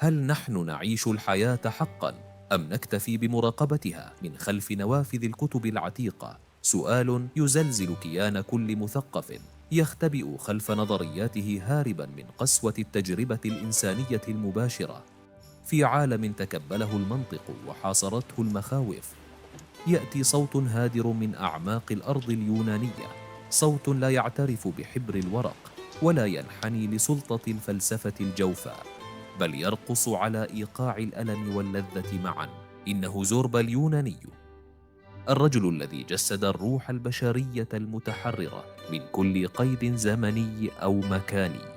هل نحن نعيش الحياة حقا أم نكتفي بمراقبتها من خلف نوافذ الكتب العتيقة؟ سؤال يزلزل كيان كل مثقف يختبئ خلف نظرياته هاربا من قسوة التجربة الإنسانية المباشرة. في عالم تكبله المنطق وحاصرته المخاوف، يأتي صوت هادر من أعماق الأرض اليونانية، صوت لا يعترف بحبر الورق ولا ينحني لسلطة الفلسفة الجوفاء، بل يرقص على إيقاع الألم واللذة معا. إنه زوربا اليوناني، الرجل الذي جسد الروح البشرية المتحررة من كل قيد زمني أو مكاني.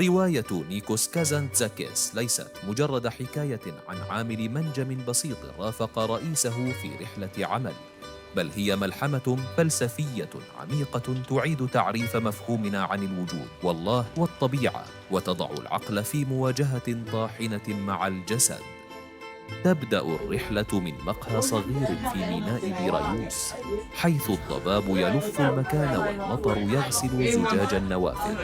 رواية نيكوس كازانتزاكيس ليست مجرد حكاية عن عامل منجم بسيط رافق رئيسه في رحلة عمل، بل هي ملحمة فلسفية عميقة تعيد تعريف مفهومنا عن الوجود والله والطبيعة، وتضع العقل في مواجهة طاحنة مع الجسد. تبدأ الرحلة من مقهى صغير في ميناء بيرايوس، حيث الضباب يلف المكان والمطر يغسل زجاج النوافذ.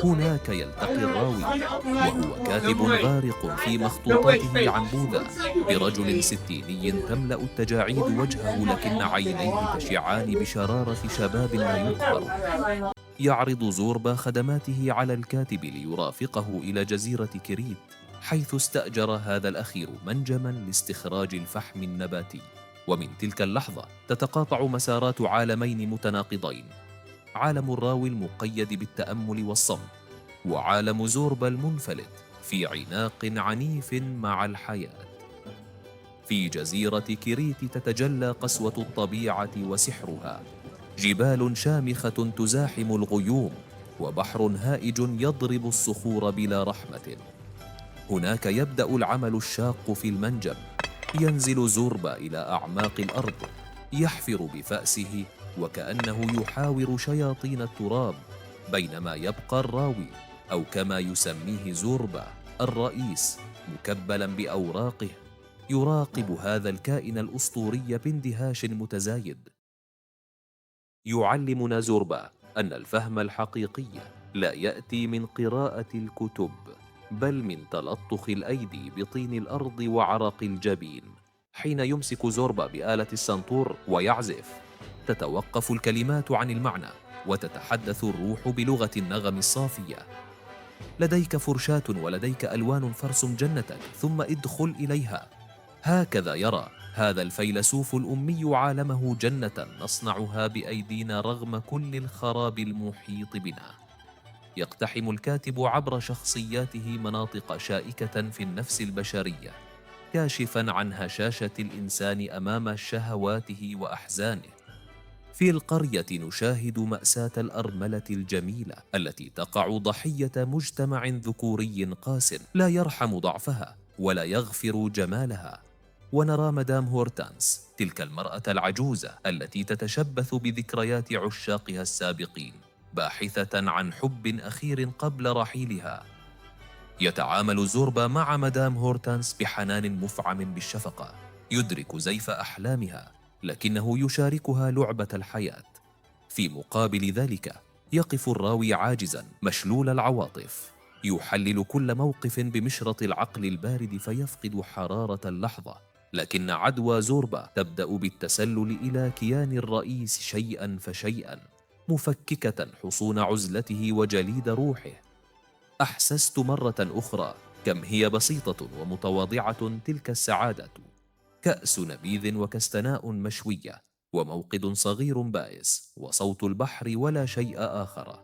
هناك يلتقي الراوي، وهو كاتب غارق في مخطوطاته عن بوذا، برجل ستيني تملأ التجاعيد وجهه لكن عينيه تشعان بشرارة شباب لا يقهر. يعرض زوربا خدماته على الكاتب ليرافقه إلى جزيرة كريت، حيث استأجر هذا الأخير منجماً لاستخراج الفحم النباتي. ومن تلك اللحظة تتقاطع مسارات عالمين متناقضين: عالم الراوي المقيد بالتأمل والصمت، وعالم زوربا المنفلت في عناق عنيف مع الحياة. في جزيرة كريت تتجلى قسوة الطبيعة وسحرها، جبال شامخة تزاحم الغيوم، وبحر هائج يضرب الصخور بلا رحمة. هناك يبدأ العمل الشاق في المنجم. ينزل زوربا إلى أعماق الأرض، يحفر بفأسه وكأنه يحاور شياطين التراب، بينما يبقى الراوي، أو كما يسميه زوربا، الرئيس، مكبلا بأوراقه، يراقب هذا الكائن الأسطوري باندهاش متزايد. يعلمنا زوربا أن الفهم الحقيقي لا يأتي من قراءة الكتب، بل من تلطخ الأيدي بطين الأرض وعرق الجبين. حين يمسك زوربا بآلة السنتور ويعزف، تتوقف الكلمات عن المعنى وتتحدث الروح بلغة النغم الصافية. لديك فرشاة ولديك ألوان، فارسم جنتك ثم ادخل إليها. هكذا يرى هذا الفيلسوف الأمي عالمه، جنة نصنعها بأيدينا رغم كل الخراب المحيط بنا. يقتحم الكاتب عبر شخصياته مناطق شائكة في النفس البشرية، كاشفاً عن هشاشة الإنسان أمام شهواته وأحزانه. في القرية نشاهد مأساة الأرملة الجميلة التي تقع ضحية مجتمع ذكوري قاس لا يرحم ضعفها ولا يغفر جمالها. ونرى مدام هورتانس، تلك المرأة العجوزة التي تتشبث بذكريات عشاقها السابقين، باحثة عن حب أخير قبل رحيلها. يتعامل زوربا مع مدام هورتانس بحنان مفعم بالشفقة، يدرك زيف أحلامها، لكنه يشاركها لعبة الحياة. في مقابل ذلك يقف الراوي عاجزاً مشلول العواطف، يحلل كل موقف بمشرط العقل البارد فيفقد حرارة اللحظة. لكن عدوى زوربا تبدأ بالتسلل إلى كيان الرئيس شيئاً فشيئاً، مفككة حصون عزلته وجليد روحه. أحسست مرة أخرى كم هي بسيطة ومتواضعة تلك السعادة: كأس نبيذ وكستناء مشوية وموقد صغير بائس وصوت البحر ولا شيء آخر.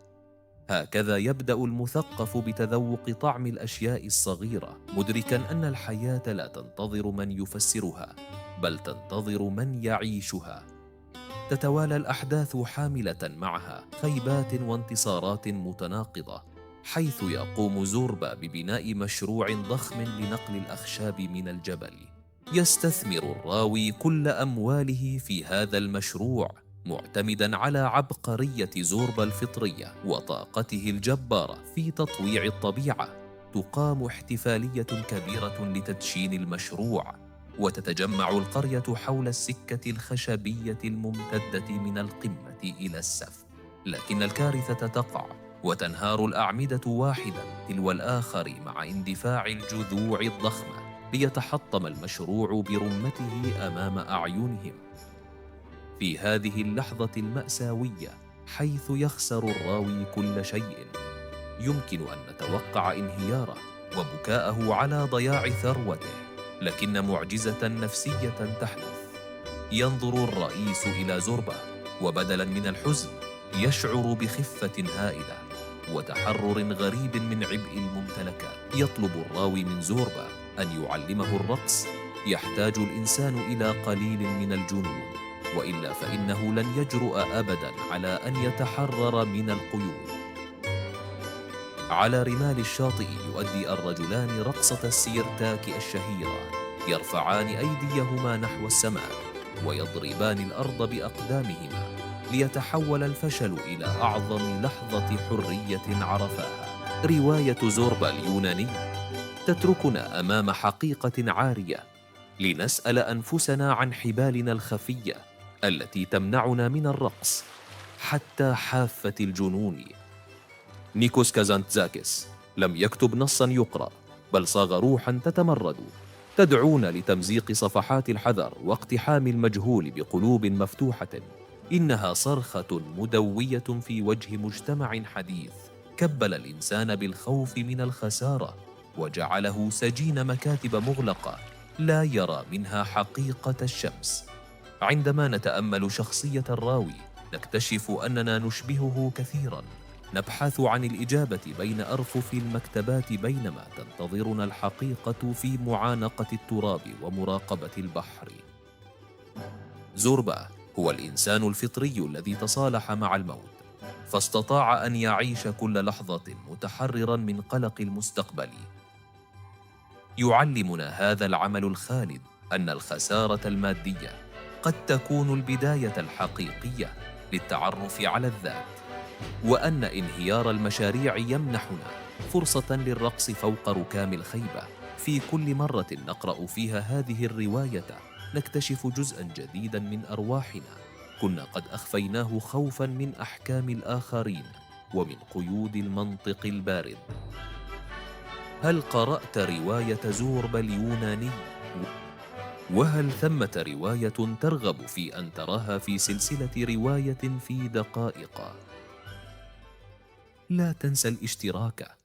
هكذا يبدأ المثقف بتذوق طعم الأشياء الصغيرة، مدركاً أن الحياة لا تنتظر من يفسرها، بل تنتظر من يعيشها. تتوالى الأحداث حاملة معها خيبات وانتصارات متناقضة، حيث يقوم زوربا ببناء مشروع ضخم لنقل الأخشاب من الجبل. يستثمر الراوي كل أمواله في هذا المشروع، معتمداً على عبقرية زوربا الفطرية وطاقته الجبارة في تطويع الطبيعة. تقام احتفالية كبيرة لتدشين المشروع، وتتجمع القرية حول السكة الخشبية الممتدة من القمة إلى السفل. لكن الكارثة تقع وتنهار الأعمدة واحدا تلو الآخر مع اندفاع الجذوع الضخمة ليتحطم المشروع برمته أمام أعينهم. في هذه اللحظة المأساوية، حيث يخسر الراوي كل شيء، يمكن أن نتوقع انهياره وبكاءه على ضياع ثروته، لكن معجزة نفسية تحدث. ينظر الرئيس إلى زوربا، وبدلا من الحزن يشعر بخفة هائلة وتحرر غريب من عبء الممتلكات. يطلب الراوي من زوربا أن يعلمه الرقص. يحتاج الإنسان إلى قليل من الجنون، وإلا فإنه لن يجرؤ أبدا على أن يتحرر من القيود. على رمال الشاطئ يؤدي الرجلان رقصة السيرتاك الشهيرة، يرفعان أيديهما نحو السماء ويضربان الأرض بأقدامهما، ليتحول الفشل إلى أعظم لحظة حرية عرفاها. رواية زوربا اليوناني تتركنا أمام حقيقة عارية، لنسأل أنفسنا عن حبالنا الخفية التي تمنعنا من الرقص حتى حافة الجنون. نيكوس كازانتزاكيس لم يكتب نصاً يقرأ، بل صاغ روحاً تتمرد، تدعونا لتمزيق صفحات الحذر واقتحام المجهول بقلوب مفتوحة. إنها صرخة مدوية في وجه مجتمع حديث كبل الإنسان بالخوف من الخسارة، وجعله سجين مكاتب مغلقة لا يرى منها حقيقة الشمس. عندما نتأمل شخصية الراوي نكتشف أننا نشبهه كثيراً، نبحث عن الإجابة بين أرفف المكتبات بينما تنتظرنا الحقيقة في معانقة التراب ومراقبة البحر. زوربا هو الإنسان الفطري الذي تصالح مع الموت، فاستطاع أن يعيش كل لحظة متحرراً من قلق المستقبل. يعلمنا هذا العمل الخالد أن الخسارة المادية قد تكون البداية الحقيقية للتعرف على الذات، وأن انهيار المشاريع يمنحنا فرصة للرقص فوق ركام الخيبة. في كل مرة نقرأ فيها هذه الرواية نكتشف جزءاً جديداً من أرواحنا كنا قد أخفيناه خوفاً من أحكام الآخرين ومن قيود المنطق البارد. هل قرأت رواية زوربا اليوناني؟ وهل ثمة رواية ترغب في أن تراها في سلسلة رواية في دقائق؟ لا تنسى الاشتراك